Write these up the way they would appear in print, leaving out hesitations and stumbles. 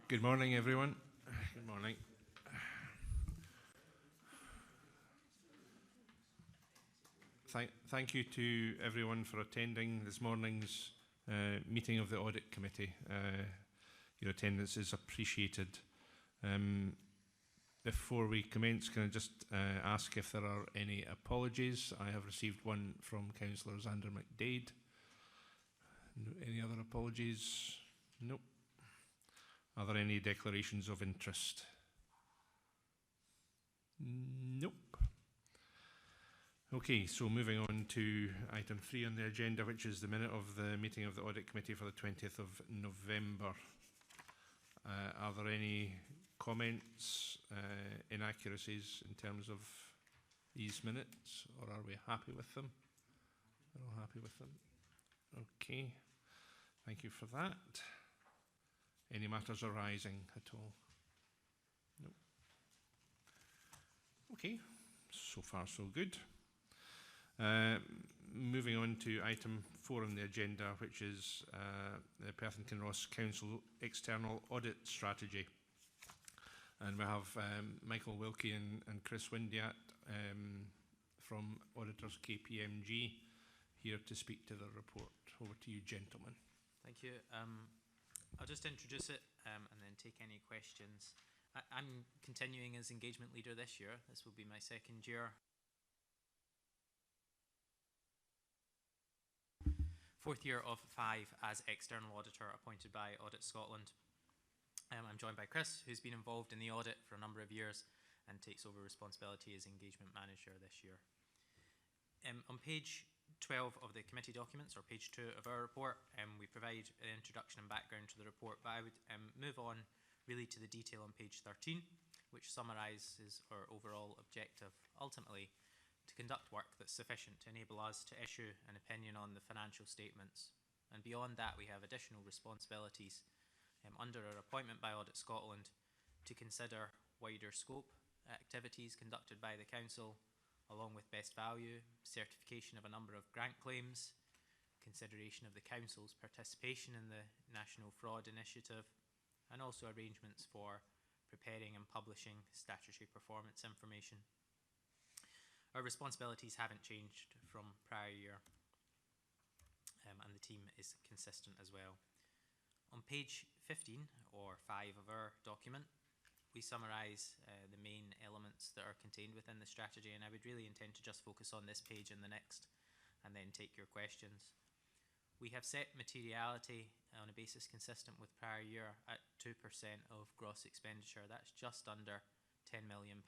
Good morning, everyone. Good morning. Thank you to everyone for attending this morning's meeting of the Audit Committee. Your attendance is appreciated. Before we commence, can I just ask if there are any apologies? I have received one from Councillor Xander McDade. Any other apologies? Nope. Are there any declarations of interest? Nope. Okay, so moving on to item 3 on the agenda, which is the minute of the meeting of the Audit Committee for the 20th of November. Are there any comments, inaccuracies in terms of these minutes, or are we happy with them? We're all happy with them. Okay, thank you for that. Any matters arising at all? No. Okay, so far so good. Moving on to item 4 on the agenda, which is the Perth and Kinross Council External Audit Strategy. And we have Michael Wilkie and Chris Windiat from Auditors KPMG here to speak to the report. Over to you, gentlemen. Thank you. I'll just introduce it and then take any questions. I'm continuing as engagement leader this year. This will be my second year. Fourth year of 5 as external auditor appointed by Audit Scotland. I'm joined by Chris, who's been involved in the audit for a number of years and takes over responsibility as engagement manager this year. On page 12 of the committee documents, or page 2 of our report, we provide an introduction and background to the report, but I would move on really to the detail on page 13, which summarises our overall objective, ultimately to conduct work that's sufficient to enable us to issue an opinion on the financial statements. And beyond that, we have additional responsibilities under our appointment by Audit Scotland to consider wider scope activities conducted by the Council, along with best value, certification of a number of grant claims, consideration of the Council's participation in the National Fraud Initiative, and also arrangements for preparing and publishing statutory performance information. Our responsibilities haven't changed from prior year, and the team is consistent as well. On page 15, or 5 of our document, we summarise the main elements that are contained within the strategy, and I would really intend to just focus on this page and the next, and then take your questions. We have set materiality on a basis consistent with prior year at 2% of gross expenditure. That's just under £10 million.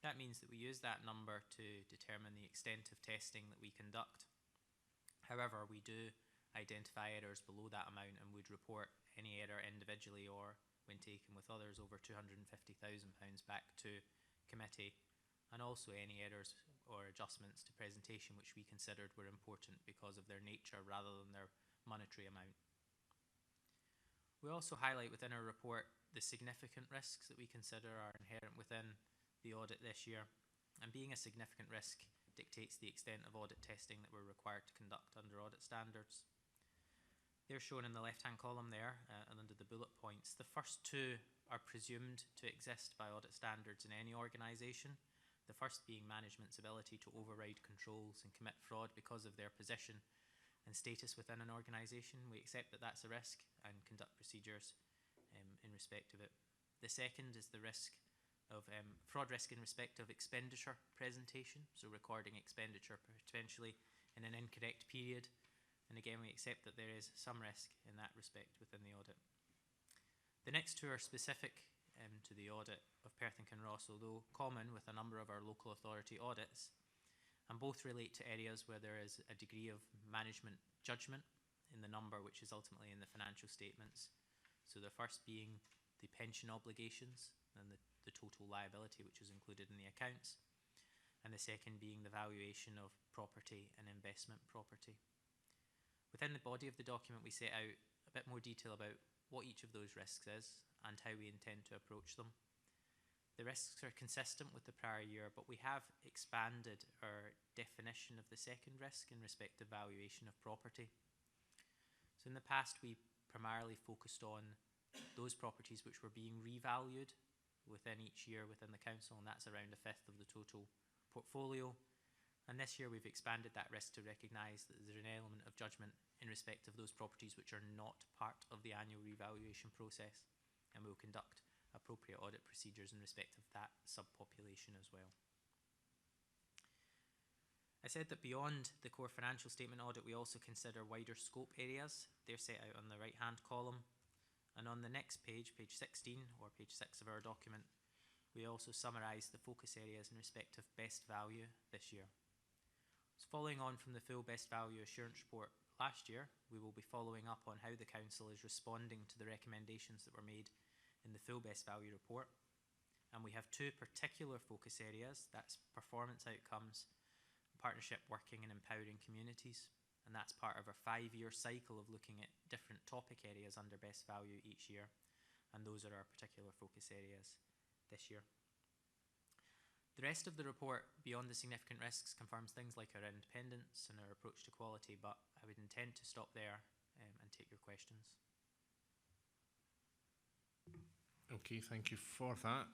That means that we use that number to determine the extent of testing that we conduct. However, we do identify errors below that amount and would report any error individually or when taken with others over £250,000 back to committee, and also any errors or adjustments to presentation which we considered were important because of their nature rather than their monetary amount. We also highlight within our report the significant risks that we consider are inherent within the audit this year, and being a significant risk dictates the extent of audit testing that we're required to conduct under audit standards. They're shown in the left-hand column there and under the bullet points. The first 2 are presumed to exist by audit standards in any organisation, the first being management's ability to override controls and commit fraud because of their position and status within an organisation. We accept that that's a risk and conduct procedures in respect of it. The second is the risk of fraud risk in respect of expenditure presentation, so recording expenditure potentially in an incorrect period. And again, we accept that there is some risk in that respect within the audit. The next 2 are specific to the audit of Perth and Kinross, although common with a number of our local authority audits, and both relate to areas where there is a degree of management judgment in the number which is ultimately in the financial statements. So the first being the pension obligations and the total liability which is included in the accounts, and the second being the valuation of property and investment property. Within the body of the document, we set out a bit more detail about what each of those risks is and how we intend to approach them. The risks are consistent with the prior year, but we have expanded our definition of the second risk in respect of valuation of property. So in the past, we primarily focused on those properties which were being revalued within each year within the council, and that's around a fifth of the total portfolio. And this year we've expanded that risk to recognise that there's an element of judgment in respect of those properties which are not part of the annual revaluation process, and we'll conduct appropriate audit procedures in respect of that subpopulation as well. I said that beyond the core financial statement audit, we also consider wider scope areas. They're set out on the right-hand column. And on the next page, page 16, or page 6 of our document, we also summarise the focus areas in respect of best value this year. So following on from the full best value assurance report last year, we will be following up on how the council is responding to the recommendations that were made in the full best value report. And we have two particular focus areas, that's performance outcomes, partnership working and empowering communities, and that's part of our 5-year cycle of looking at different topic areas under best value each year, and those are our particular focus areas this year. The rest of the report, beyond the significant risks, confirms things like our independence and our approach to quality, but I would intend to stop there and take your questions. Okay, thank you for that.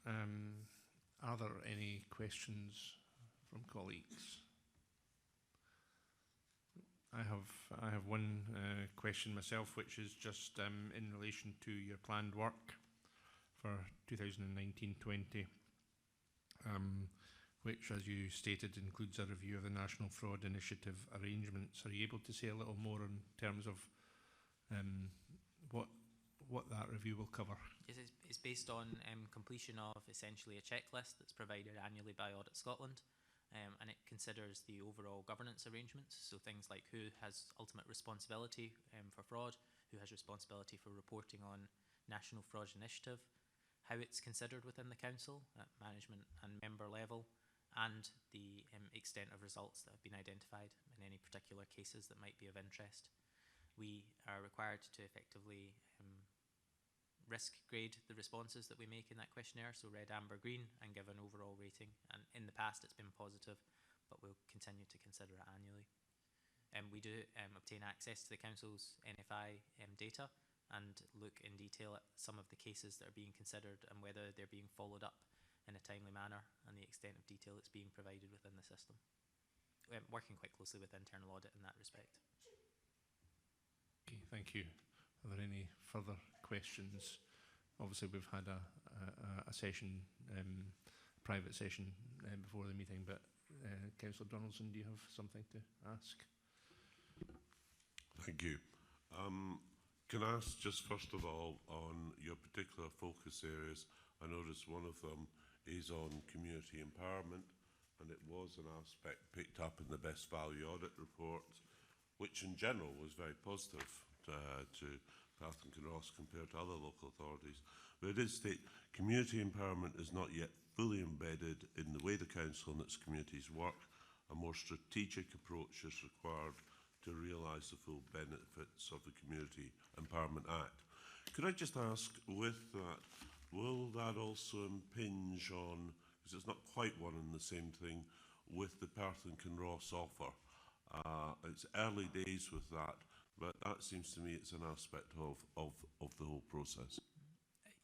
Are there any questions from colleagues? I have one question myself, which is just in relation to your planned work for 2019-20, which, as you stated, includes a review of the National Fraud Initiative arrangements. Are you able to say a little more in terms of what that review will cover? Yes, it's based on completion of essentially a checklist that's provided annually by Audit Scotland. And it considers the overall governance arrangements, so things like who has ultimate responsibility for fraud, who has responsibility for reporting on National Fraud Initiative, how it's considered within the council at management and member level, and the extent of results that have been identified in any particular cases that might be of interest. We are required to effectively risk grade the responses that we make in that questionnaire, so red, amber, green, and give an overall rating. And in the past it's been positive, but we'll continue to consider it annually. We do obtain access to the council's NFI data and look in detail at some of the cases that are being considered and whether they're being followed up in a timely manner and the extent of detail that's being provided within the system. Working quite closely with internal audit in that respect. Okay, thank you. Are there any further questions? Obviously we've had a session, private session before the meeting, but Councillor Donaldson, do you have something to ask? Thank you. Can I ask just first of all on your particular focus areas? I noticed one of them is on community empowerment, and it was an aspect picked up in the best value audit report, which in general was very positive to Perth and Kinross compared to other local authorities. But it did state community empowerment is not yet fully embedded in the way the council and its communities work. A more strategic approach is required to realise the full benefits of the Community Empowerment Act. Could I just ask, with that, will that also impinge on, because it's not quite one and the same thing, with the Perth and Kinross offer? It's early days with that, but that seems to me it's an aspect of the whole process.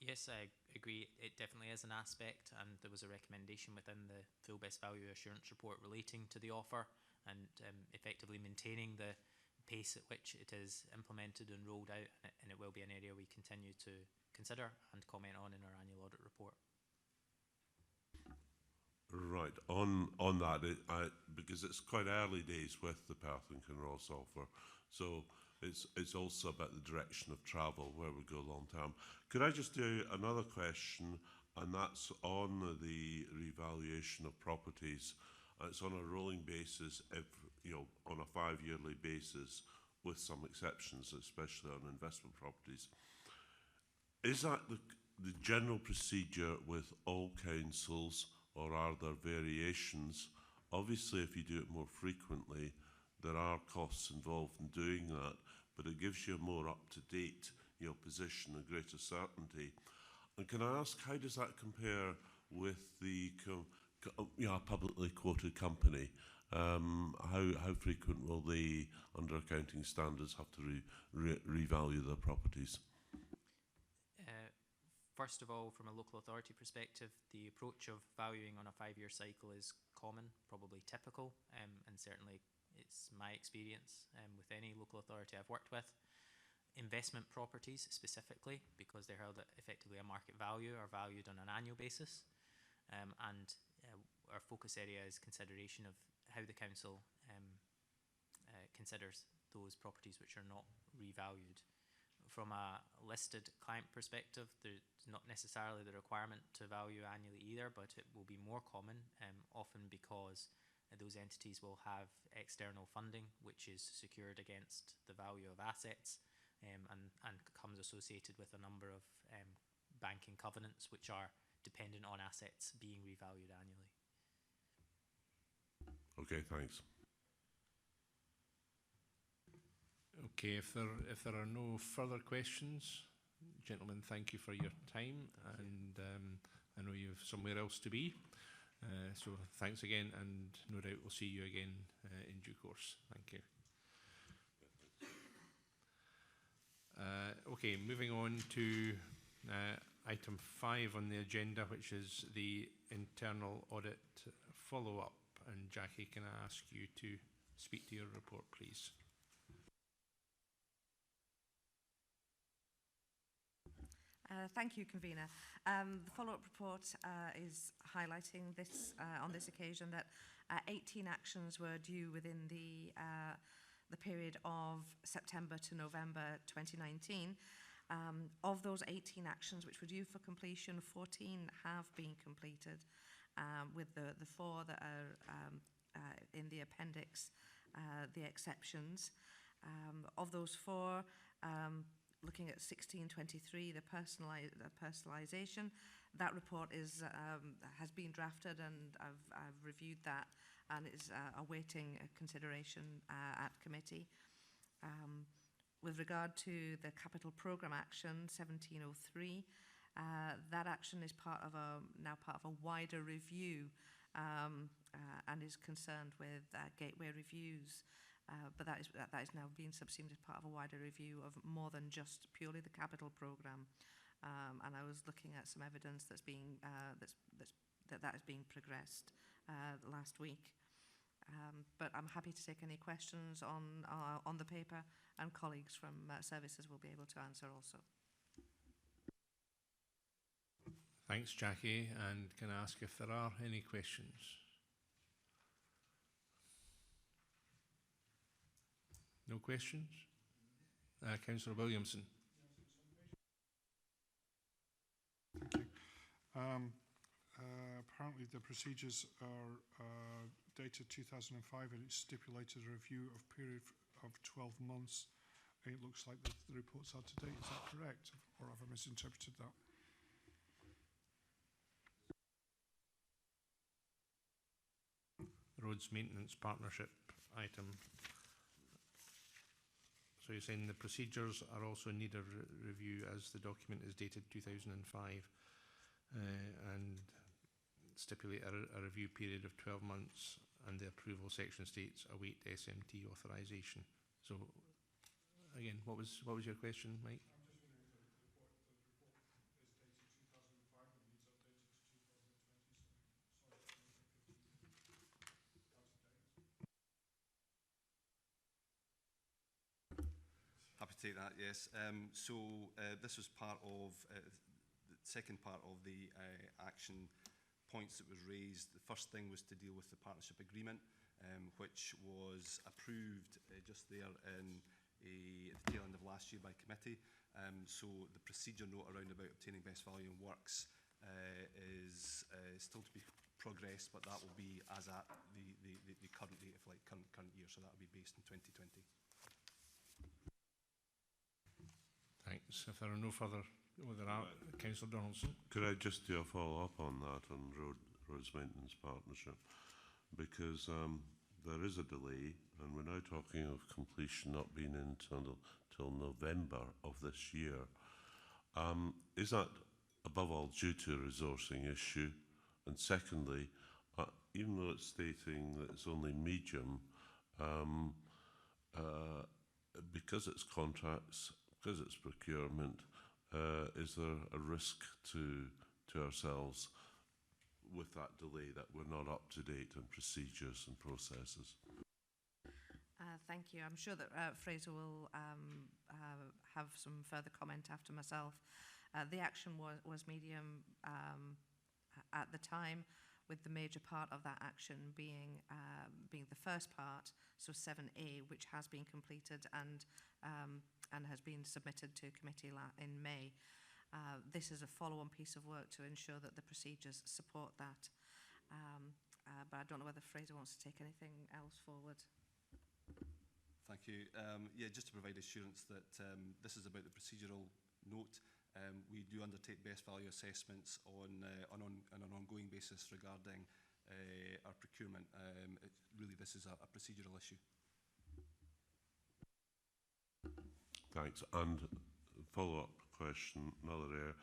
Yes, I agree. It definitely is an aspect, and there was a recommendation within the full best value assurance report relating to the offer and effectively maintaining the pace at which it is implemented and rolled out, and it will be an area we continue to consider and comment on in our annual audit report. Right, on that, because it's quite early days with the Perth and Kinross offer, so it's also about the direction of travel, where we go long term. Could I just do another question, and that's on the revaluation of properties. It's on a rolling basis, on a 5-yearly basis, with some exceptions, especially on investment properties. Is that the general procedure with all councils, or are there variations? Obviously, if you do it more frequently, there are costs involved in doing that, but it gives you a more up-to-date position, a greater certainty. And can I ask, how does that compare with the publicly quoted company? How frequent will they, under accounting standards, have to revalue their properties? First of all, from a local authority perspective, the approach of valuing on a 5-year cycle is common, probably typical, and certainly it's my experience with any local authority I've worked with. Investment properties specifically, because they're held at effectively a market value, are valued on an annual basis. Our focus area is consideration of how the council considers those properties which are not revalued. From a listed client perspective, there's not necessarily the requirement to value annually either, but it will be more common, often because those entities will have external funding which is secured against the value of assets, and comes associated with a number of banking covenants which are dependent on assets being revalued annually. Okay, thanks. Okay, if there are no further questions, gentlemen, thank you for your time, and I know you have somewhere else to be. So thanks again, and no doubt we'll see you again in due course. Thank you. Okay, moving on to item 5 on the agenda, which is the internal audit follow-up. And Jackie, can I ask you to speak to your report, please? Thank you, Convener. The follow-up report is highlighting this on this occasion that 18 actions were due within the period of September to November 2019. Of those 18 actions which were due for completion, 14 have been completed, with the 4 that are in the appendix, the exceptions. Of those 4, looking at 1623, the personalisation, that report is has been drafted, and I've reviewed that, and is awaiting consideration at committee. With regard to the capital programme action 1703, that action is now part of a wider review, and is concerned with gateway reviews. But that is now being subsumed as part of a wider review of more than just purely the capital programme. And I was looking at some evidence that is being progressed last week. But I'm happy to take any questions on the paper, and colleagues from services will be able to answer also. Thanks, Jackie. And can I ask if there are any questions? No questions? Councillor Williamson. Thank you. Apparently the procedures are dated 2005, and it's stipulated a review of period of 12 months. It looks like the reports are to date. Is that correct, or have I misinterpreted that? Roads Maintenance Partnership item. So you're saying the procedures are also in need of review, as the document is dated 2005, and stipulate a review period of 12 months, and the approval section states await SMT authorisation. So again, what was your question, Mike? I'm just wondering if the report is dated 2005 and needs updated to 2020. Happy to take that, yes. This was part of the second part of the action points that was raised. The first thing was to deal with the partnership agreement, which was approved just there in at the tail end of last year by committee. So the procedure note around about obtaining best value and works is still to be progressed, but that will be as at the current date, if like current year. So that will be based in 2020. Thanks. If there are no further, there are. Councillor Donaldson. Could I just do a follow-up on that, on Roads Maintenance Partnership? Because there is a delay, and we're now talking of completion not being in till November of this year. Is that, above all, due to a resourcing issue? And secondly, even though it's stating that it's only medium, because it's contracts, because it's procurement, is there a risk to ourselves with that delay, that we're not up to date on procedures and processes? Thank you. I'm sure that Fraser will have some further comment after myself. The action was medium at the time, with the major part of that action being the first part, so 7A, which has been completed and has been submitted to committee in May. This is a follow-on piece of work to ensure that the procedures support that. But I don't know whether Fraser wants to take anything else forward. Thank you. Yeah, just to provide assurance that this is about the procedural note. We do undertake best value assessments on an ongoing basis regarding our procurement. This is a procedural issue. Thanks. And follow-up question, another area.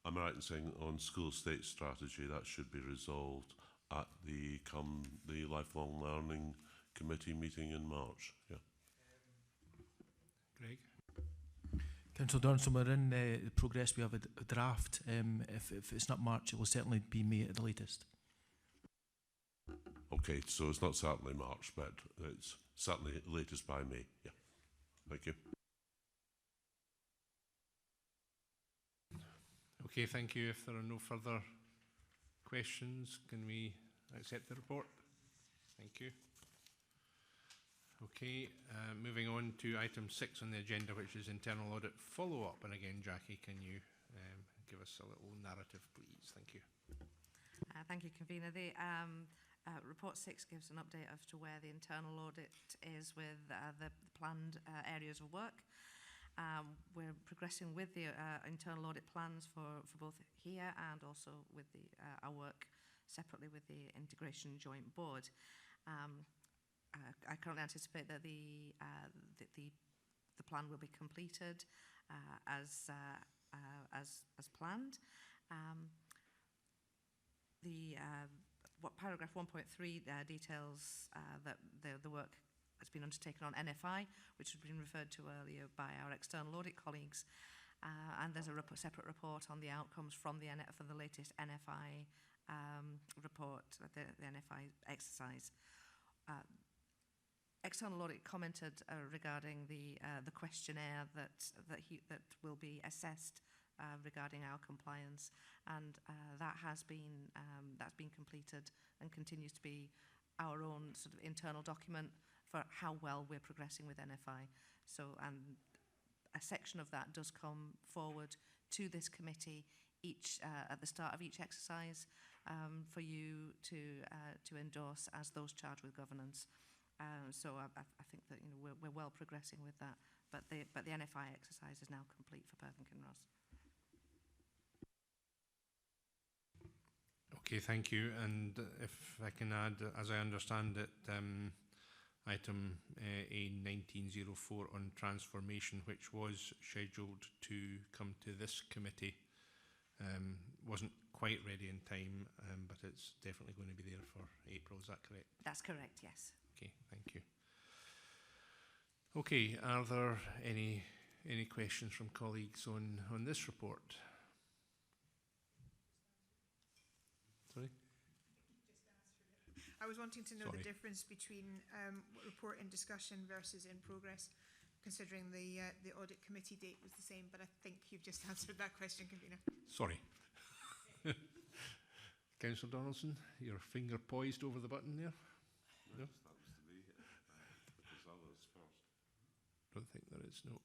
Am I right in saying on school state strategy that should be resolved at the Lifelong Learning Committee meeting in March? Yeah. Greg? Councillor Donaldson, we're in the progress. We have a draft. If it's not March, it will certainly be May at the latest. Okay, so it's not certainly March, but it's certainly latest by May. Yeah. Thank you. Okay, thank you. If there are no further questions, can we accept the report? Thank you. Okay, moving on to item 6 on the agenda, which is internal audit follow-up. And again, Jackie, can you give us a little narrative, please? Thank you. Thank you, Convener. The report 6 gives an update as to where the internal audit is with the planned areas of work. We're progressing with the internal audit plans for both here and also with our work separately with the Integration Joint Board. I currently anticipate that the plan will be completed as planned. What paragraph 1.3 details that the work has been undertaken on NFI, which has been referred to earlier by our external audit colleagues, and there's a separate report on the outcomes from the latest NFI report, the NFI exercise. External audit commented regarding the questionnaire that will be assessed regarding our compliance, and that's been completed and continues to be our own sort of internal document for how well we're progressing with NFI. So, a section of that does come forward to this committee at the start of each exercise for you to endorse as those charged with governance. So I think that we're well progressing with that, but the NFI exercise is now complete for Perth and Kinross. Okay, thank you. And if I can add, as I understand it, item A1904 on transformation, which was scheduled to come to this committee, wasn't quite ready in time, but it's definitely going to be there for April. Is that correct? That's correct, yes. Okay, thank you. Okay, are there any questions from colleagues on this report? Sorry? I was wanting to know Sorry. the difference between report in discussion versus in progress, considering the audit committee date was the same, but I think you've just answered that question, Convener. Sorry. Councillor Donaldson, your finger poised over the button there? No? Don't think there is, no.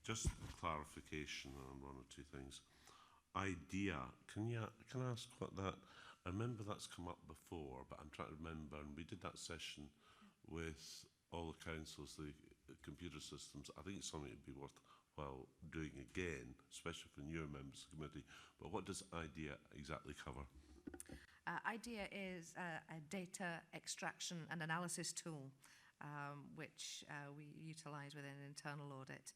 Just clarification on one or two things. IDEA, can I ask what that? I remember that's come up before, but I'm trying to remember, and we did that session with all the councils, the computer systems. I think it's something that'd be worthwhile doing again, especially for newer members of the committee. But what does IDEA exactly cover? IDEA is a data extraction and analysis tool, which we utilise within internal audit,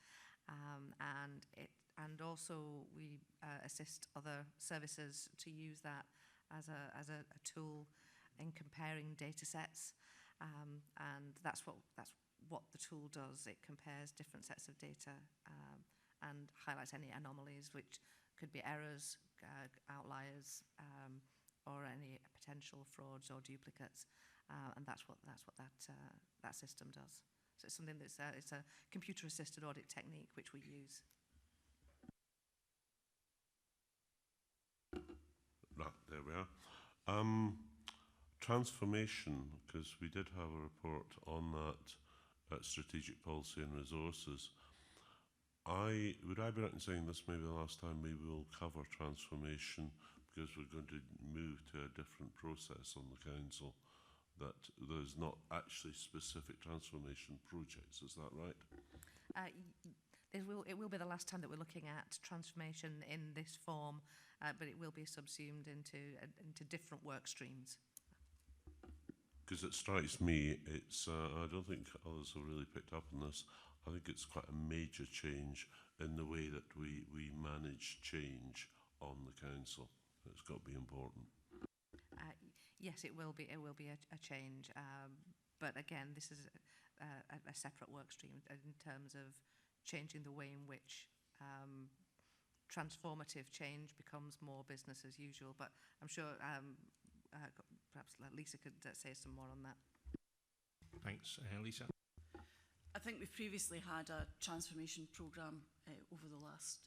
and also we assist other services to use that as a tool in comparing data sets, and that's what the tool does. It compares different sets of data and highlight any anomalies, which could be errors, outliers, or any potential frauds or duplicates. And that's what that system does. So it's something that's it's a computer-assisted audit technique which we use. Right, there we are. Transformation, because we did have a report on that at Strategic Policy and Resources. Would I be right in saying this may be the last time we will cover transformation, because we're going to move to a different process on the council, that there's not actually specific transformation projects, is that right? It will be the last time that we're looking at transformation in this form, but it will be subsumed into different work streams. Because it strikes me, I don't think others have really picked up on this. I think it's quite a major change in the way that we manage change on the council. It's got to be important. Yes, it will be. It will be a change, but again, this is a separate work stream in terms of changing the way in which transformative change becomes more business as usual. But I'm sure perhaps Lisa could say some more on that. Thanks, Lisa. I think we've previously had a transformation programme over the last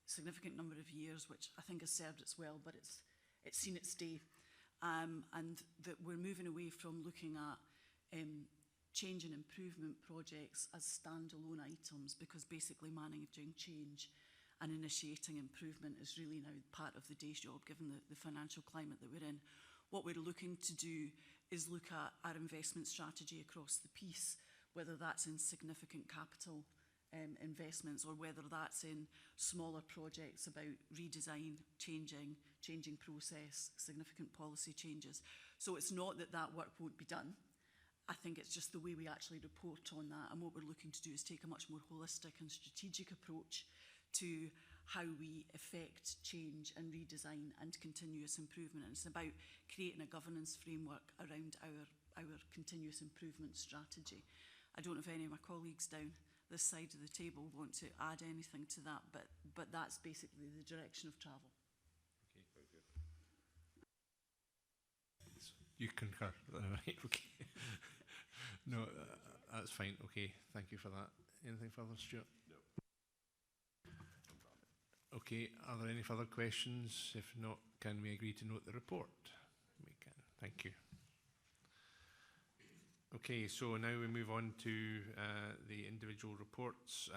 significant number of years, which I think has served us well, but it's seen its day. And that we're moving away from looking at change and improvement projects as standalone items, because basically managing change and initiating improvement is really now part of the day's job, given the financial climate that we're in. What we're looking to do is look at our investment strategy across the piece, whether that's in significant capital investments or whether that's in smaller projects about redesign, changing process, significant policy changes. So it's not that that work won't be done. I think it's just the way we actually report on that. And what we're looking to do is take a much more holistic and strategic approach to how we effect change and redesign and continuous improvement. And it's about creating a governance framework around our continuous improvement strategy. I don't know if any of my colleagues down this side of the table want to add anything to that, but that's basically the direction of travel. Okay, very good. You concur, right? Okay. No, that's fine. Okay, thank you for that. Anything further, Stuart? No. Okay, are there any further questions? If not, can we agree to note the report? We can. Thank you. Okay, so now we move on to the individual reports,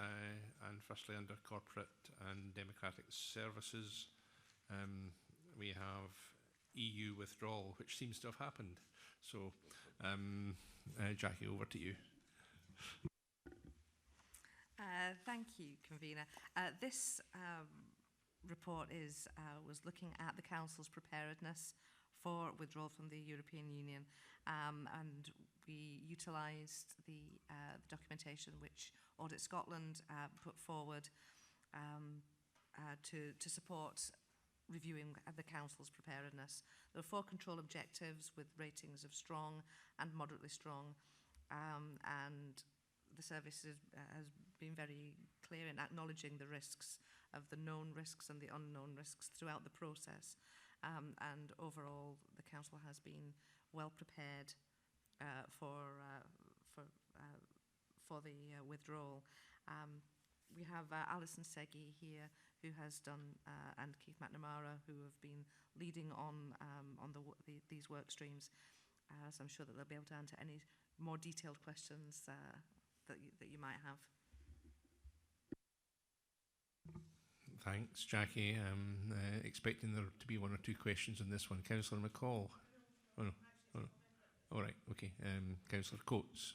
and firstly under corporate and democratic services, we have EU withdrawal, which seems to have happened. So, Jackie, over to you. Thank you, Convener. This report was looking at the Council's preparedness for withdrawal from the European Union, and we utilised the documentation which Audit Scotland put forward to support reviewing the Council's preparedness. There are 4 control objectives with ratings of strong and moderately strong, and the service has been very clear in acknowledging the risks of the known risks and the unknown risks throughout the process. And overall, the Council has been well prepared for the withdrawal. We have Alison Seggy here, who has done, and Keith McNamara, who have been leading on these work streams. So I'm sure that they'll be able to answer any more detailed questions that you might have. Thanks, Jackie. Expecting there to be 1 or 2 questions on this one. Councillor McCall. Oh, no. Oh, no. All right, okay. Councillor Coates.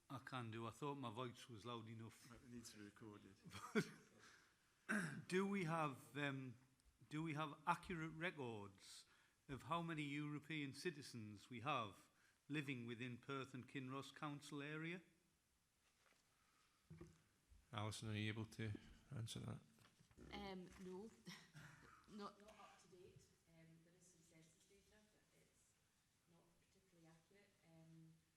I can do. I thought my voice was loud enough. It needs to be recorded. Do we have accurate records of how many European citizens we have living within Perth and Kinross Council area? Alison, are you able to answer that? No, not up to date. There is some census data, but it's not particularly accurate.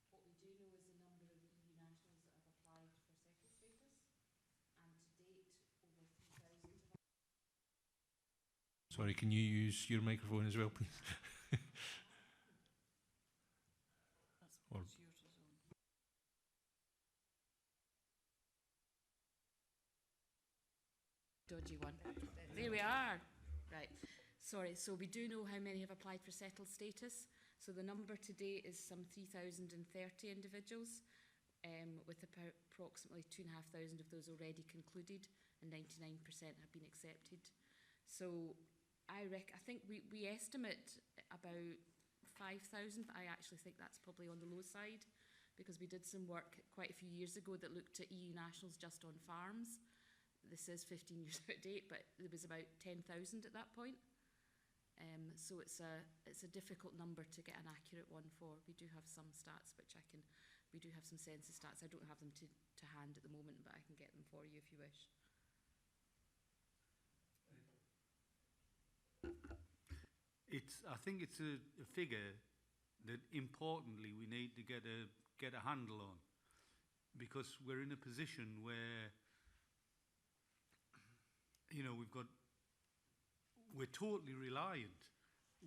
Sorry, can you use your microphone as well, please? Or- That's yours as well. Dodgy one. There we are. Right. Sorry, so we do know how many have applied for settled status. So the number today is some 3,030 individuals, with approximately 2,500 of those already concluded, and 99% have been accepted. So I think we estimate about 5,000, but I actually think that's probably on the low side, because we did some work quite a few years ago that looked at EU nationals just on farms. This is 15 years out of date, but there was about 10,000 at that point. So it's a difficult number to get an accurate one for. We do have some stats, we do have some census stats. I don't have them to hand at the moment, but I can get them for you if you wish. I think it's a figure that importantly we need to get a handle on, because we're in a position where, you know, we're totally reliant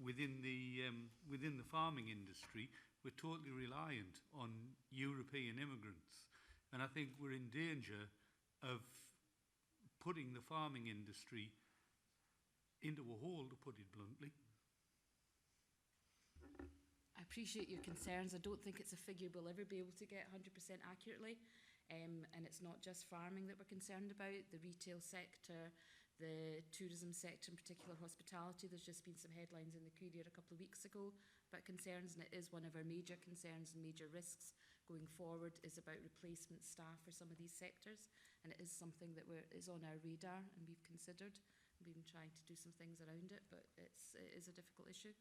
within the farming industry. We're totally reliant on European immigrants, and I think we're in danger of putting the farming industry into a hole, to put it bluntly. I appreciate your concerns. I don't think it's a figure we'll ever be able to get 100% accurately. And it's not just farming that we're concerned about. The retail sector, the tourism sector, in particular hospitality. There's just been some headlines in the Courier a couple of weeks ago about concerns, and it is one of our major concerns and major risks going forward, is about replacement staff for some of these sectors. And it is something that is on our radar and we've considered. We've been trying to do some things around it, but it is a difficult issue.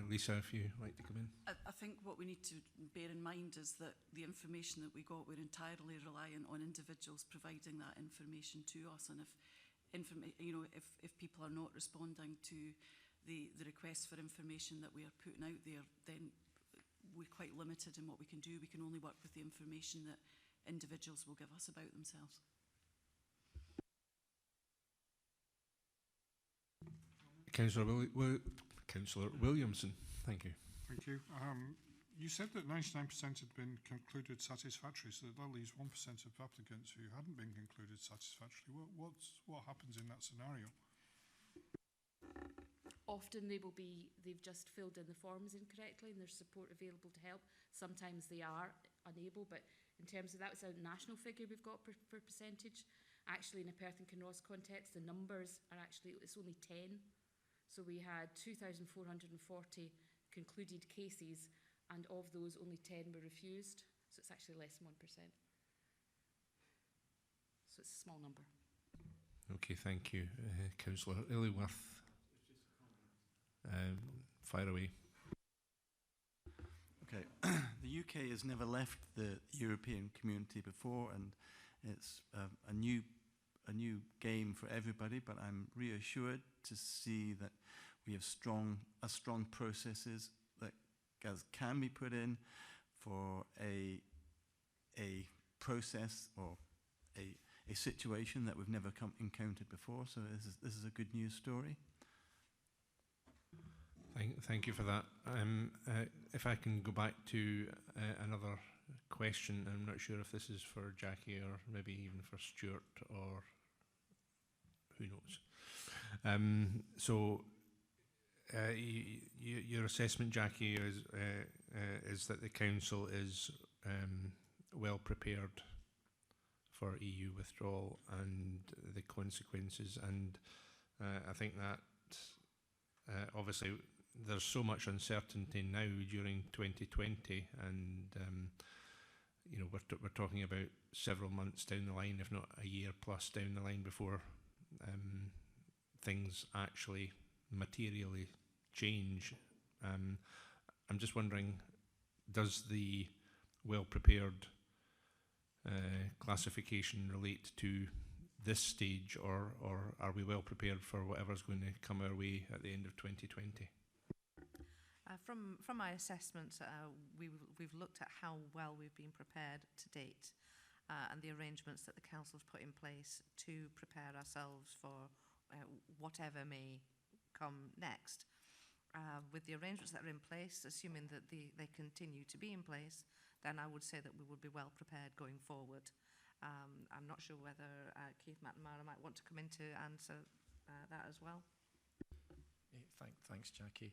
Lisa, if you'd like to come in. I think what we need to bear in mind is that the information that we got, we're entirely reliant on individuals providing that information to us, and if people are not responding to the requests for information that we are putting out there, then we're quite limited in what we can do. We can only work with the information that individuals will give us about themselves. Councillor Williamson, thank you. Thank you. You said that 99% had been concluded satisfactory, so that leaves 1% of applicants who hadn't been concluded satisfactorily. What happens in that scenario? Often they've just filled in the forms incorrectly and there's support available to help. Sometimes they are unable, but in terms of that, it's a national figure we've got for percentage. Actually, in a Perth and Kinross context, the numbers are actually, it's only 10. So we had 2,440 concluded cases, and of those, only 10 were refused. So it's actually less than 1%. So it's a small number. Okay, thank you. Councillor Illingworth, fire away. Okay, the UK has never left the European community before, and it's a new game for everybody, but I'm reassured to see that we have strong processes that can be put in for a process or a situation that we've never encountered before. So this is a good news story. Thank you for that. If I can go back to another question, I'm not sure if this is for Jackie or maybe even for Stuart or who knows. Your assessment, Jackie, is that the council is well prepared for EU withdrawal and the consequences, and I think that obviously there's so much uncertainty now during 2020, and you know, we're talking about several months down the line, if not a year plus down the line, before things actually materially change. I'm just wondering, does the well-prepared classification relate to this stage, or are we well prepared for whatever's going to come our way at the end of 2020? From my assessment, we've looked at how well we've been prepared to date, and the arrangements that the council's put in place to prepare ourselves for whatever may come next. With the arrangements that are in place, assuming that they continue to be in place, then I would say that we would be well prepared going forward. I'm not sure whether Keith McNamara might want to come in to answer that as well. Thanks, Jackie.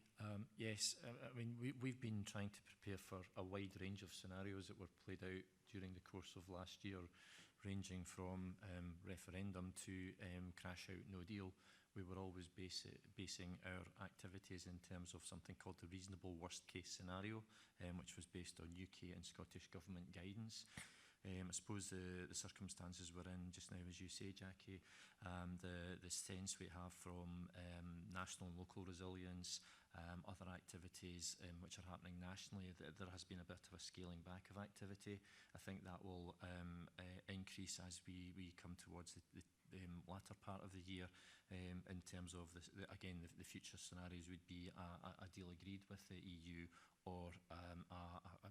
Yes, I mean, we've been trying to prepare for a wide range of scenarios that were played out during the course of last year, ranging from referendum to crash out no deal. We were always basing our activities in terms of something called the reasonable worst case scenario, which was based on UK and Scottish Government guidance. I suppose the circumstances we're in just now, as you say, Jackie, the sense we have from national and local resilience, other activities which are happening nationally, there has been a bit of a scaling back of activity. I think that will increase as we come towards the latter part of the year. In terms of, the future scenarios would be a deal agreed with the EU, or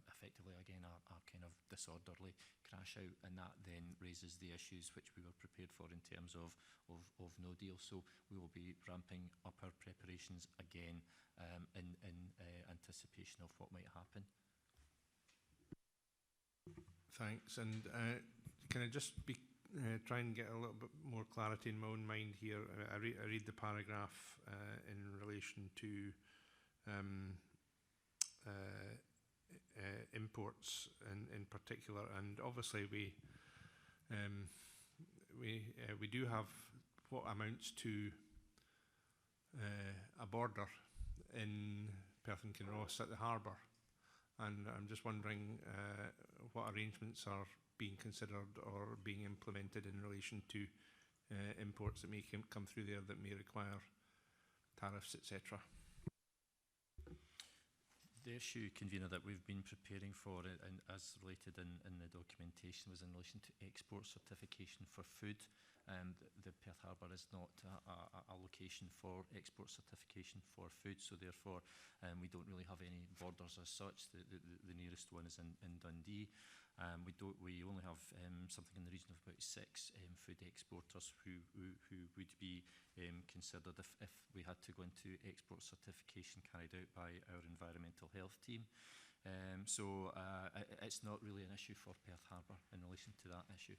effectively, again, a kind of disorderly crash out, and that then raises the issues which we were prepared for in terms of no deal. So we will be ramping up our preparations again in anticipation of what might happen. Thanks. And can I just try and get a little bit more clarity in my own mind here? I read the paragraph in relation to imports in particular, and obviously we do have what amounts to a border in Perth and Kinross at the harbour, and I'm just wondering what arrangements are being considered or being implemented in relation to imports that may come through there that may require tariffs, etc. The issue, Convener, that we've been preparing for, and as related in the documentation, was in relation to export certification for food. The Perth Harbour is not a location for export certification for food, so therefore we don't really have any borders as such. The nearest one is in Dundee. We only have something in the region of about 6 food exporters who would be considered if we had to go into export certification carried out by our environmental health team. So it's not really an issue for Perth Harbour in relation to that issue.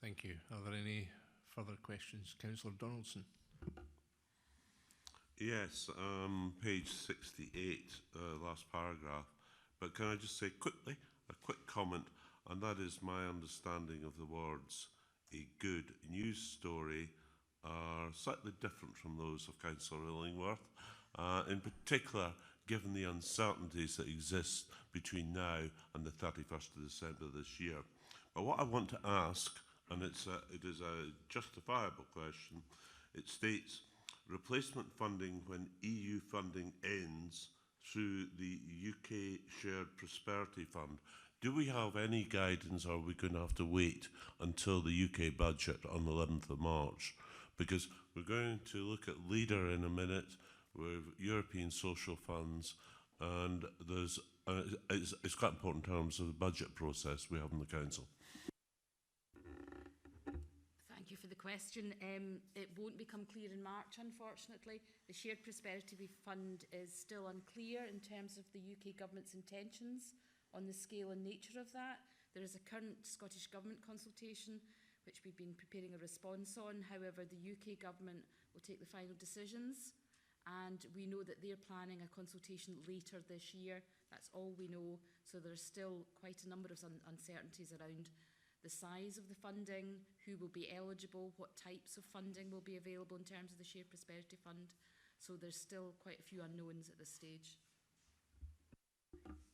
Thank you. Are there any further questions? Councillor Donaldson. Yes, page 68, last paragraph. But can I just say quickly, a quick comment, and that is my understanding of the words "a good news story" are slightly different from those of Councillor Illingworth, in particular given the uncertainties that exist between now and the 31st of December this year. But what I want to ask, and it is a justifiable question, it states, replacement funding when EU funding ends through the UK Shared Prosperity Fund. Do we have any guidance, or are we going to have to wait until the UK budget on the 11th of March? Because we're going to look at LEADER in a minute with European social funds, and there's it's quite important in terms of the budget process we have in the Council. Thank you for the question. It won't become clear in March, unfortunately. The Shared Prosperity Fund is still unclear in terms of the UK Government's intentions on the scale and nature of that. There is a current Scottish Government consultation which we've been preparing a response on. However, the UK Government will take the final decisions, and we know that they're planning a consultation later this year. That's all we know. So there's still quite a number of uncertainties around the size of the funding, who will be eligible, what types of funding will be available in terms of the Shared Prosperity Fund. So there's still quite a few unknowns at this stage.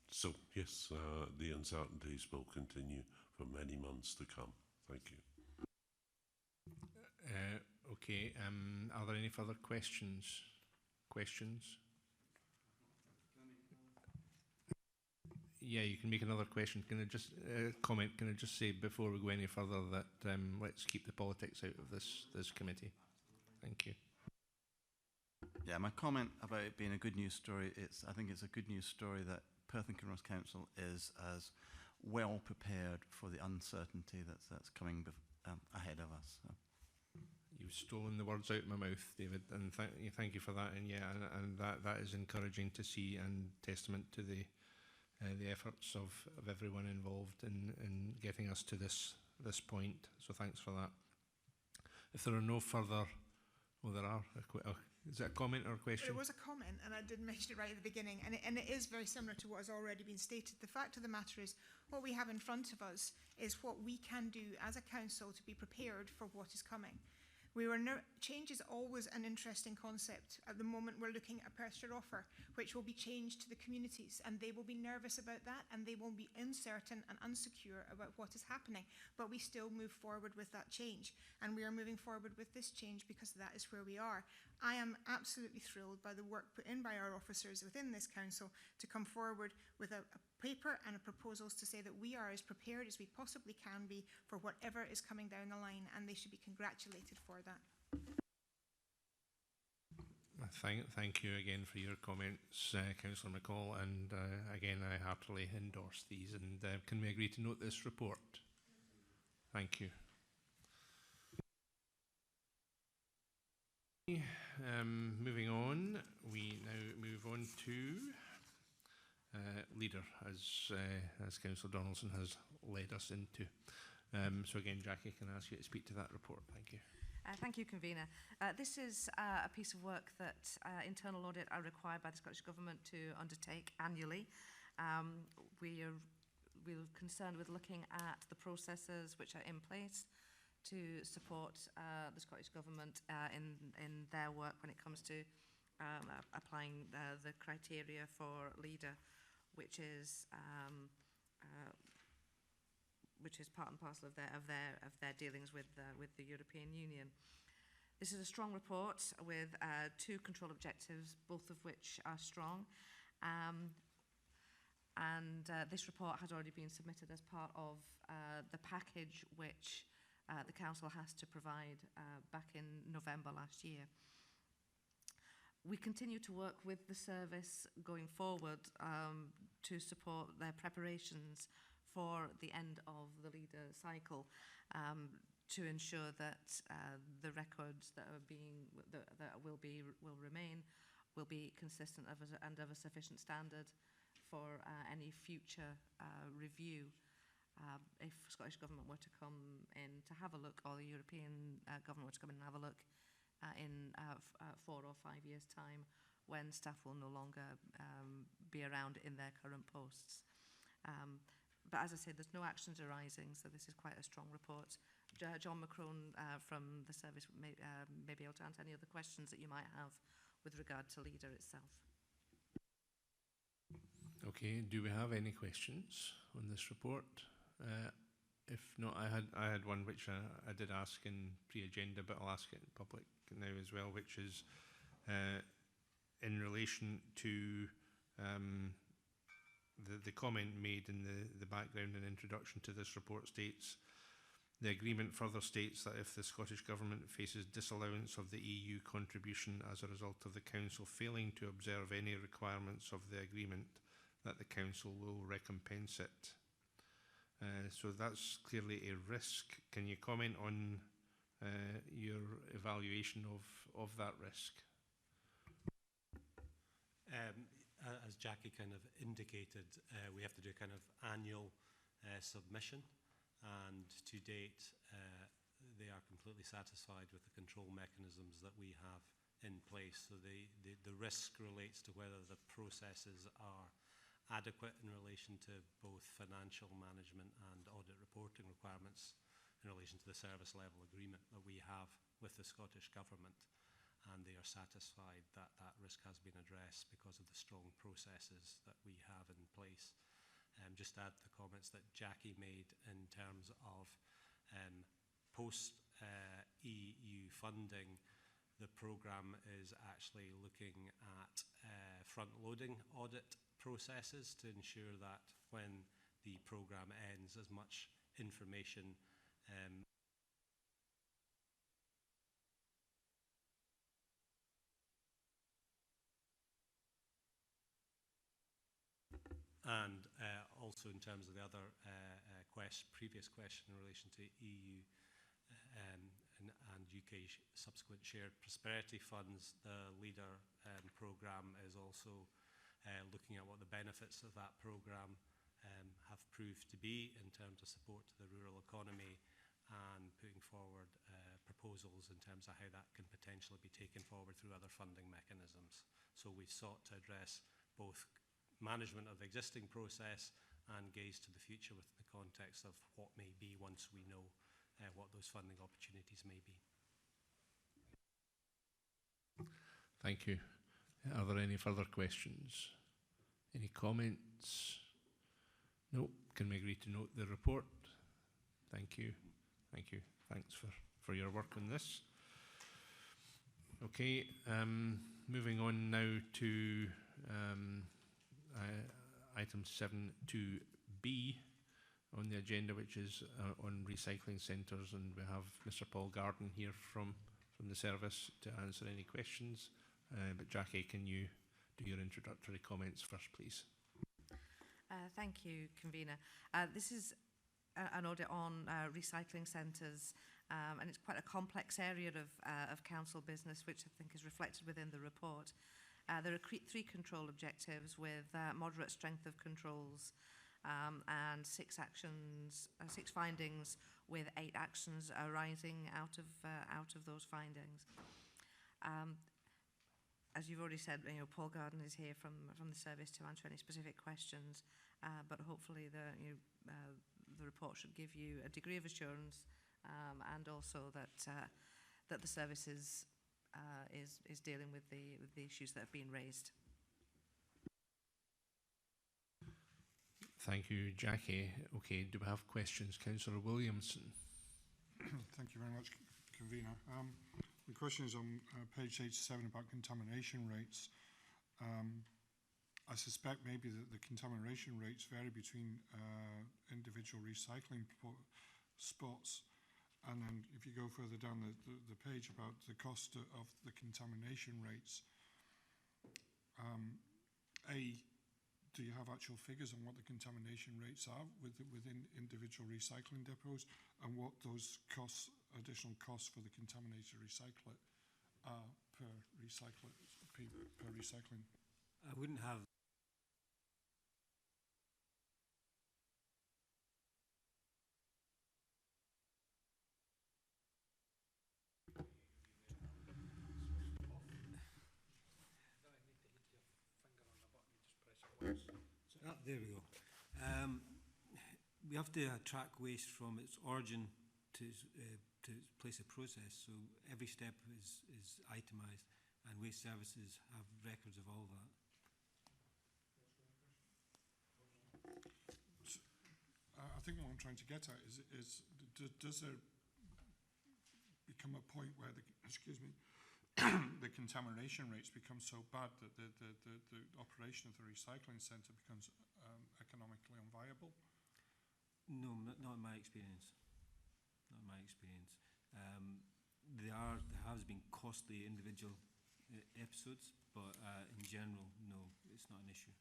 So, yes, the uncertainties will continue for many months to come. Thank you. Okay, are there any further questions? Yeah, you can make another question. Can I just comment? Can I just say before we go any further that let's keep the politics out of this committee. Thank you. Yeah, my comment about it being a good news story, I think it's a good news story that Perth and Kinross Council is as well prepared for the uncertainty that's coming ahead of us. So. you've stolen the words out of my mouth, David, and thank you for that. And yeah, and that is encouraging to see, and testament to the efforts of everyone involved in getting us to this point. So thanks for that. If there are no further, well, there are. Is that a comment or a question? It was a comment, and I did mention it right at the beginning, and it is very similar to what has already been stated. The fact of the matter is, what we have in front of us is what we can do as a council to be prepared for what is coming. Change is always an interesting concept. At the moment, we're looking at a purchaser offer, which will be changed to the communities, and they will be nervous about that, and they will be uncertain and unsecure about what is happening. But we still move forward with that change, and we are moving forward with this change because that is where we are. I am absolutely thrilled by the work put in by our officers within this council to come forward with a paper and a proposals to say that we are as prepared as we possibly can be for whatever is coming down the line, and they should be congratulated for that. Thank you again for your comments, Councillor McCall, and again I heartily endorse these. And can we agree to note this report? Thank you. Moving on, we now move on to leader, as Councillor Donaldson has led us into. So again, Jackie, can I ask you to speak to that report? Thank you. Thank you, Convener. This is a piece of work that internal audit are required by the Scottish Government to undertake annually. We're concerned with looking at the processes which are in place to support the Scottish Government in their work when it comes to applying the criteria for leader, which is part and parcel of their dealings with the European Union. This is a strong report with 2 control objectives, both of which are strong. This report has already been submitted as part of the package which the Council has to provide back in November last year. We continue to work with the service going forward to support their preparations for the end of the leader cycle, to ensure that the records that will remain will be consistent and of a sufficient standard for any future review. If Scottish Government were to come in to have a look, or the European Government were to come in and have a look in 4 or 5 years' time, when staff will no longer be around in their current posts. But as I said, there's no actions arising, so this is quite a strong report. John McCrone from the service may be able to answer any other questions that you might have with regard to leader itself. Okay, do we have any questions on this report? If not, I had one which I did ask in pre-agenda, but I'll ask it in public now as well, which is in relation to the comment made in the background and introduction to this report states, the agreement further states that if the Scottish Government faces disallowance of the EU contribution as a result of the Council failing to observe any requirements of the agreement, that the Council will recompense it. So that's clearly a risk. Can you comment on your evaluation of that risk? As Jackie kind of indicated, we have to do kind of annual submission, and to date they are completely satisfied with the control mechanisms that we have in place. So the risk relates to whether the processes are adequate in relation to both financial management and audit reporting requirements in relation to the service level agreement that we have with the Scottish Government, and they are satisfied that that risk has been addressed because of the strong processes that we have in place. Just to add the comments that Jackie made in terms of post-EU funding, the programme is actually looking at front-loading audit processes to ensure that when the programme ends, as much information and also in terms of the other previous question in relation to EU and and UK subsequent shared prosperity funds. The LEADER programme is also looking at what the benefits of that programme have proved to be in terms of support to the rural economy, and putting forward proposals in terms of how that can potentially be taken forward through other funding mechanisms. So we've sought to address both management of the existing process and gaze to the future with the context of what may be once we know what those funding opportunities may be. Thank you. Are there any further questions? Any comments? No. Can we agree to note the report? Thank you. Thank you. Thanks for your work on this. Okay, moving on now to item 7.2b on the agenda, which is on recycling centres, and we have Mr. Paul Garden here from the service to answer any questions. But Jackie, can you do your introductory comments first, please? Thank you, Convener. This is an audit on recycling centres, and it's quite a complex area of council business, which I think is reflected within the report. There are 3 control objectives with moderate strength of controls, and 6 findings with 8 actions arising out of those findings. As you've already said, Paul Garden is here from the service to answer any specific questions, but hopefully the report should give you a degree of assurance, and also that the service is dealing with the issues that have been raised. Thank you, Jackie. Okay, do we have questions? Councillor Williamson. Thank you very much, Convener. The question is on page 87 about contamination rates. I suspect maybe that the contamination rates vary between individual recycling spots. And then if you go further down the page about the cost of the contamination rates, do you have actual figures on what the contamination rates are within individual recycling depots, and what those costs, additional costs for the contaminated recycler are per recycling? I wouldn't have there we go. We have to track waste from its origin to its place of process. So every step is itemised, and waste services have records of all that. So, I think what I'm trying to get at is does there become a point where the contamination rates become so bad that the operation of the recycling centre becomes economically unviable? No, not in my experience. Not in my experience. There has been costly individual episodes, but in general, no, it's not an issue.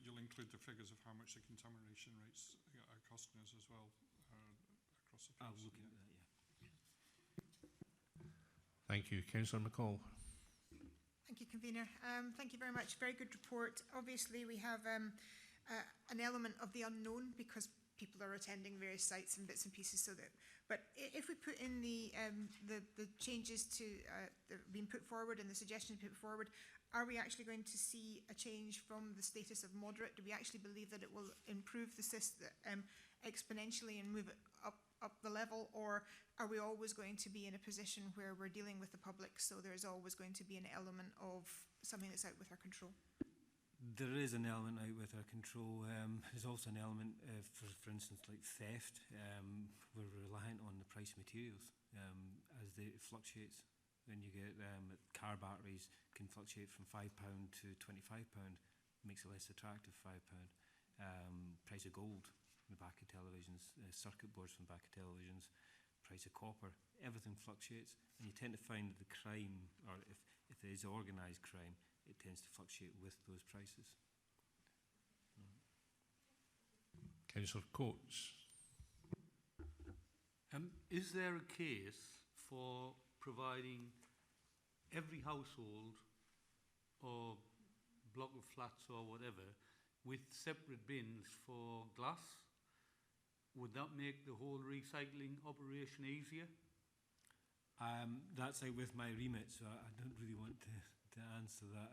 You'll include the figures of how much the contamination rates are costing us as well across the place? I'll look at that, yeah. Thank you. Councillor McCall. Thank you, Convener. Thank you very much. Very good report. Obviously, we have an element of the unknown because people are attending various sites and bits and pieces. But if we put in the changes that have been put forward and the suggestions put forward, are we actually going to see a change from the status of moderate? Do we actually believe that it will improve the system exponentially and move it up the level, or are we always going to be in a position where we're dealing with the public, so there's always going to be an element of something that's out with our control? There is an element out with our control. There's also an element, for instance, like theft. We're reliant on the price of materials as it fluctuates. When you get car batteries can fluctuate from £5 to £25, makes it less attractive, £5. Price of gold from the back of televisions, circuit boards from the back of televisions, price of copper, everything fluctuates, and you tend to find that the crime, or if there is organised crime, it tends to fluctuate with those prices. Councillor Coates. Is there a case for providing every household or block of flats or whatever with separate bins for glass? Would that make the whole recycling operation easier? That's out with my remit, so I don't really want to answer that.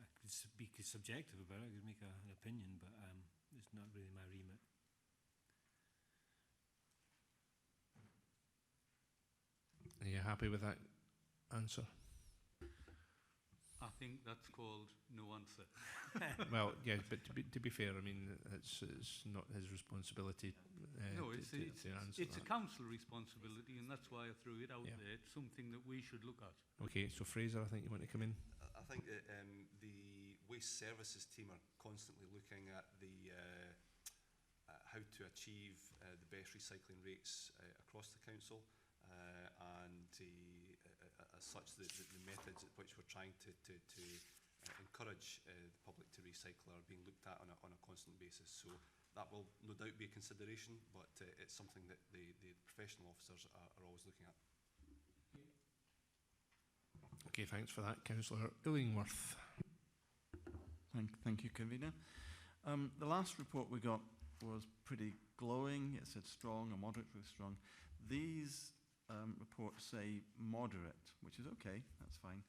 I could speak subjective about it, I could make an opinion, but it's not really my remit. Are you happy with that answer? I think that's called no answer. Well, yeah, but to be fair, I mean, it's not his responsibility No, to answer it's a that. council responsibility, and that's why I threw it out Yeah. there. It's something that we should look at. Okay, so Fraser, I think you want to come in? I think that the waste services team are constantly looking at the how to achieve the best recycling rates across the council, and as such the methods at which we're trying to encourage the public to recycle are being looked at on a constant basis. So that will no doubt be a consideration, but it's something that the professional officers are always looking at. Okay, thanks for that, Councillor Illingworth. Thank you, Convener. The last report we got was pretty glowing. It said strong or moderately strong. These reports say moderate, which is okay, that's fine.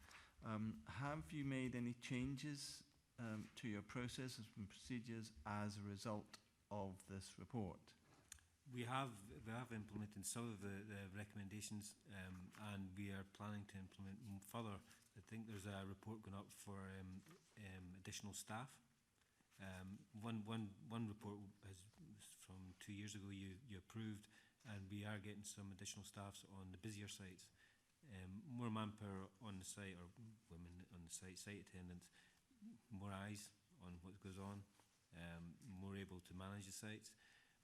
Have you made any changes to your processes and procedures as a result of this report? We have implemented some of the recommendations, and we are planning to implement further. I think there's a report going up for additional staff. One report was from 2 years ago you approved, and we are getting some additional staffs on the busier sites. More manpower on the site, or women on the site attendants, more eyes on what goes on, more able to manage the sites.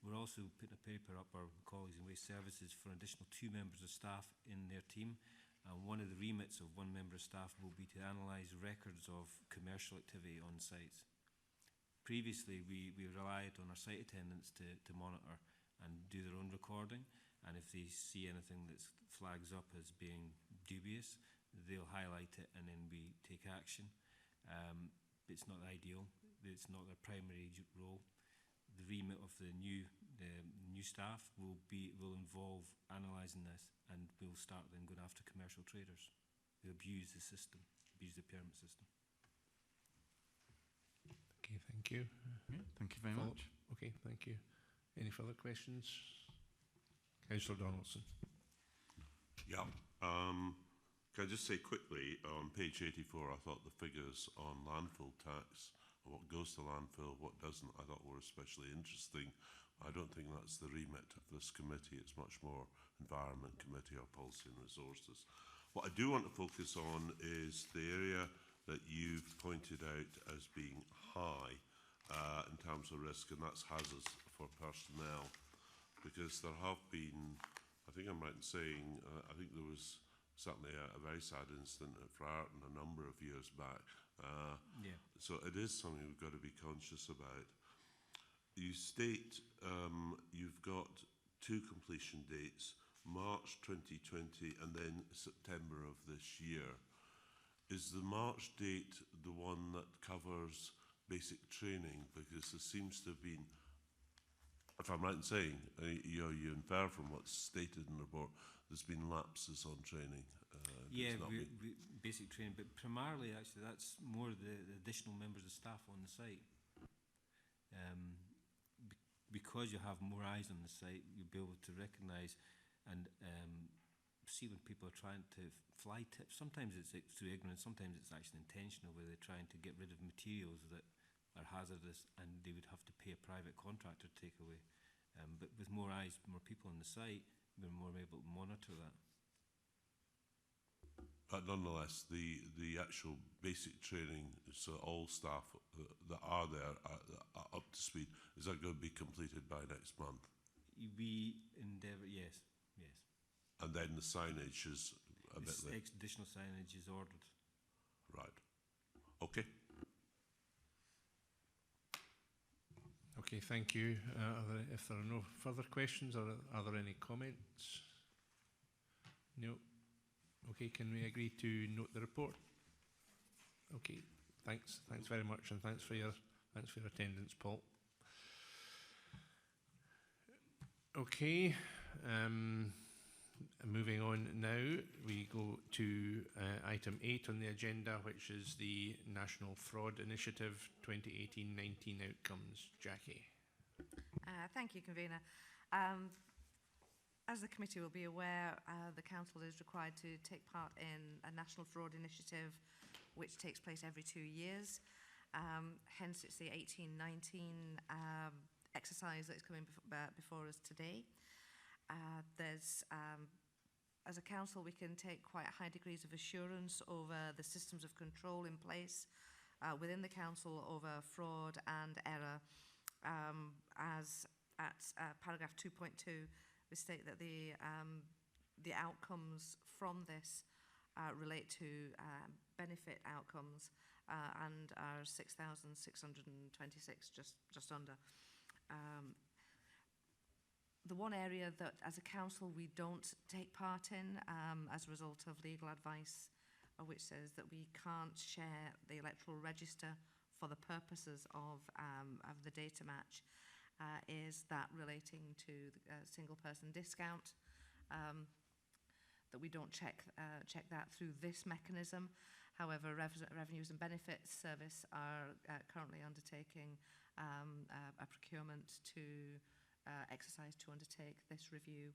We're also putting a paper up, our colleagues in Waste Services, for an additional 2 members of staff in their team. And one of the remits of one member of staff will be to analyse records of commercial activity on sites. Previously, we relied on our site attendants to monitor and do their own recording. And if they see anything that flags up as being dubious, they'll highlight it and then we take action. It's not ideal. It's not their primary role. The remit of the new staff will involve analysing this, and we'll start then going after commercial traders who abuse the system, abuse the permit system. Okay, thank you. Yeah, thank you very much. Okay, thank you. Any further questions? Councillor Donaldson. Yeah. Can I just say quickly, on page 84, I thought the figures on landfill tax, what goes to landfill, what doesn't, I thought were especially interesting. I don't think that's the remit of this committee. It's much more Environment Committee or Policy and Resources. What I do want to focus on is the area that you've pointed out as being high in terms of risk, and that's hazards for personnel. Because there have been, I think I'm right in saying, I think there was certainly a very sad incident at Friarton a number of years back. Yeah. So it is something we've got to be conscious about. You state you've got 2 completion dates, March 2020 and then September of this year. Is the March date the one that covers basic training? Because there seems to have been, if I'm right in saying, you infer from what's stated in the report, there's been lapses on training. Yeah, basic training, but primarily actually that's more the additional members of staff on the site. Because you have more eyes on the site, you'll be able to recognise and see when people are trying to fly tips. Sometimes it's through ignorance, sometimes it's actually intentional, where they're trying to get rid of materials that are hazardous and they would have to pay a private contractor to take away. But with more eyes, more people on the site, we're more able to monitor that. But nonetheless, the actual basic training, so all staff that are there are up to speed, is that going to be completed by next month? We endeavour, yes. And then the signage is a bit late. Additional signage is ordered. Right. Okay. Okay, thank you. If there are no further questions, are there any comments? No. Okay, can we agree to note the report? Okay, thanks. Thanks very much, and thanks for your attendance, Paul. Okay, moving on now, we go to item 8 on the agenda, which is the National Fraud Initiative 2018-19 outcomes. Jackie. Thank you, Convener. As the committee will be aware, the council is required to take part in a national fraud initiative which takes place every 2 years. Hence, it's the 18-19 exercise that is coming before us today. As a council, we can take quite high degrees of assurance over the systems of control in place within the council over fraud and error. As at paragraph 2.2, we state that the outcomes from this relate to benefit outcomes and are 6,626, just under. The one area that, as a council, we don't take part in as a result of legal advice, which says that we can't share the electoral register for the purposes of the data match, is that relating to the single person discount. That we don't check that through this mechanism. However, Revenues and Benefits Service are currently undertaking a procurement to exercise to undertake this review.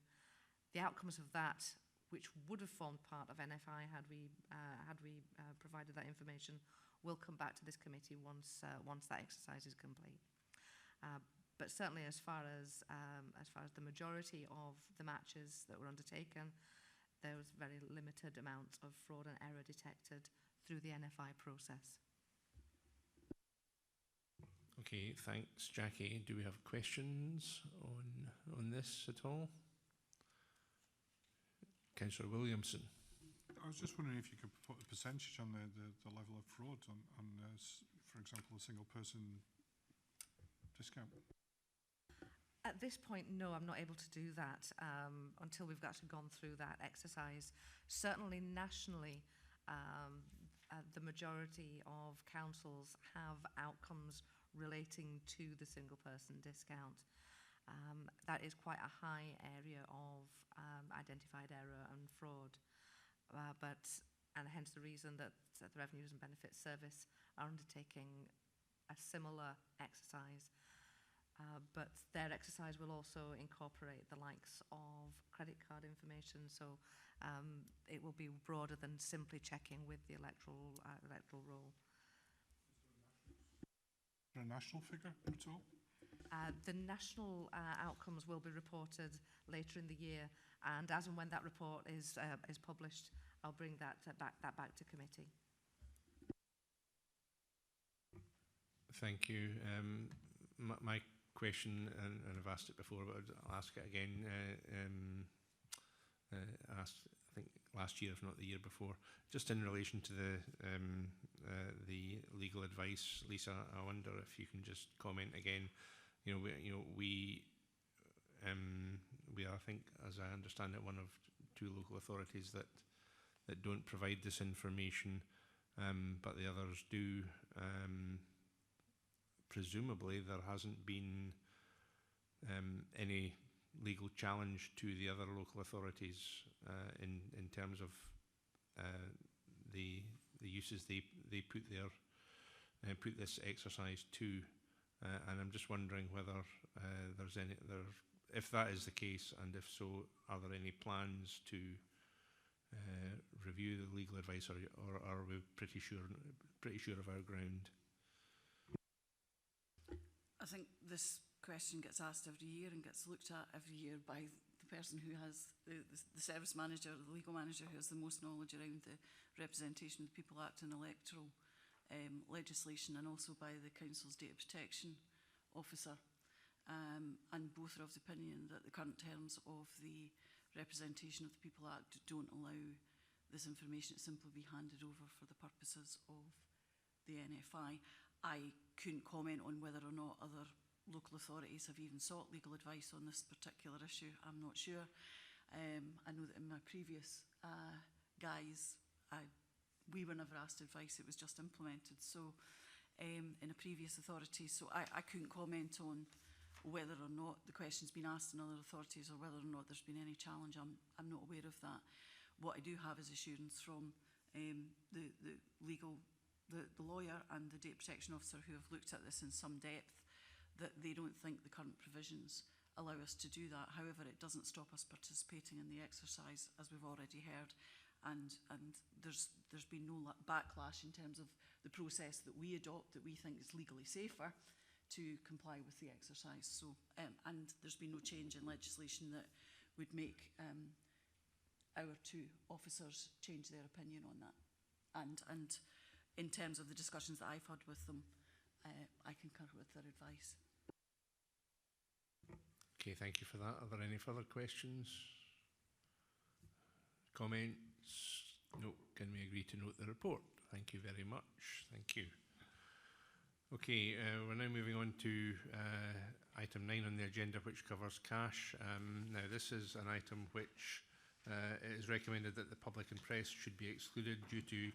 The outcomes of that, which would have formed part of NFI had we provided that information, will come back to this committee once that exercise is complete. But certainly, as far as the majority of the matches that were undertaken, there was very limited amounts of fraud and error detected through the NFI process. Okay, thanks, Jackie. Do we have questions on this at all? Councillor Williamson. I was just wondering if you could put a percentage on the level of fraud on for example, a single person discount. At this point, no, I'm not able to do that until we've actually gone through that exercise. Certainly nationally, the majority of councils have outcomes relating to the single person discount. That is quite a high area of identified error and fraud. And hence the reason that the Revenues and Benefits Service are undertaking a similar exercise. But their exercise will also incorporate the likes of credit card information, so it will be broader than simply checking with the electoral roll. Is there a national figure at all? The national outcomes will be reported later in the year, and as and when that report is published, I'll bring that back to committee. Thank you. My question, and I've asked it before, but I'll ask it again. Asked, I think, last year, if not the year before, just in relation to the legal advice. Lisa, I wonder if you can just comment again. We are, I think, as I understand it, one of 2 local authorities that don't provide this information, but the others do. Presumably there hasn't been any legal challenge to the other local authorities in terms of the uses they put this exercise to, and I'm just wondering whether there's any if that is the case, and if so, are there any plans to review the legal advice, or are we pretty sure of our ground? I think this question gets asked every year and gets looked at every year by the person who has the service manager, the legal manager who has the most knowledge around the Representation of the People Act and electoral legislation, and also by the Council's Data Protection Officer. And both are of the opinion that the current terms of the Representation of the People Act don't allow this information to simply be handed over for the purposes of the NFI. I couldn't comment on whether or not other local authorities have even sought legal advice on this particular issue. I'm not sure. I know that in my previous guise, we were never asked advice, it was just implemented. So in a previous authority, so I couldn't comment on whether or not the question's been asked in other authorities or whether or not there's been any challenge. I'm not aware of that. What I do have is assurance from the lawyer and the data protection officer who have looked at this in some depth, that they don't think the current provisions allow us to do that. However, it doesn't stop us participating in the exercise, as we've already heard, and there's been no backlash in terms of the process that we adopt that we think is legally safer to comply with the exercise. So, and there's been no change in legislation that would make our two officers change their opinion on that. And in terms of the discussions that I've had with them, I concur with their advice. Okay, thank you for that. Are there any further questions? Comments? No. Can we agree to note the report? Thank you very much. Thank you. Okay, we're now moving on to item 9 on the agenda, which covers cash. Now, this is an item which it is recommended that the public and press should be excluded due to